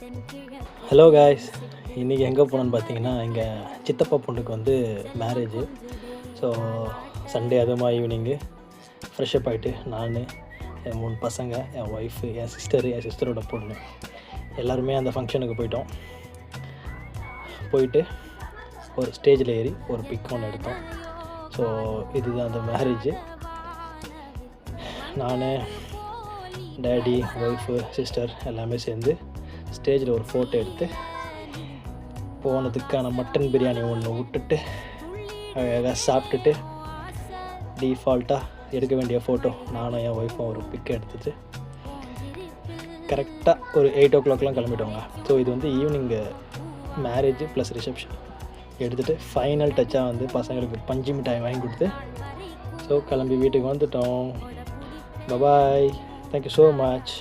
Hello guys, இன்றைக்கி எங்கே போனோன்னு பார்த்தீங்கன்னா எங்கள் சித்தப்பா பொண்ணுக்கு வந்து மேரேஜு. ஸோ சண்டே அதுவுமா ஈவினிங்கு ஃப்ரெஷ்அப் ஆகிட்டு நான், என் 3 பசங்க, என் ஒய்ஃபு, என் சிஸ்டரோட பொண்ணு எல்லாருமே அந்த ஃபங்க்ஷனுக்கு போயிட்டு ஒரு ஸ்டேஜில் ஏறி ஒரு பிக் ஒன்று எடுத்தோம். ஸோ இதுதான் அந்த மேரேஜு. நான், டேடி, ஒய்ஃபு, சிஸ்டர் எல்லாமே சேர்ந்து ஸ்டேஜில் ஒரு ஃபோட்டோ எடுத்து போனதுக்கான மட்டன் பிரியாணி ஒன்று விட்டுட்டு அழகாக சாப்பிட்டுட்டு டீஃபால்ட்டாக எடுக்க வேண்டிய ஃபோட்டோ நானும் என் ஒய்ஃபும் ஒரு பிக் எடுத்துட்டு கரெக்டாக ஒரு 8 o'clockலாம் கிளம்பிட்டோங்க. ஸோ இது வந்து ஈவினிங்கு மேரேஜ் ப்ளஸ் ரிசப்ஷன் எடுத்துகிட்டு ஃபைனல் டச்சாக வந்து பசங்களுக்கு பஞ்சு மிட்டாய் வாங்கி கொடுத்து ஸோ கிளம்பி வீட்டுக்கு வந்துட்டோம். Bye bye, thank you so much.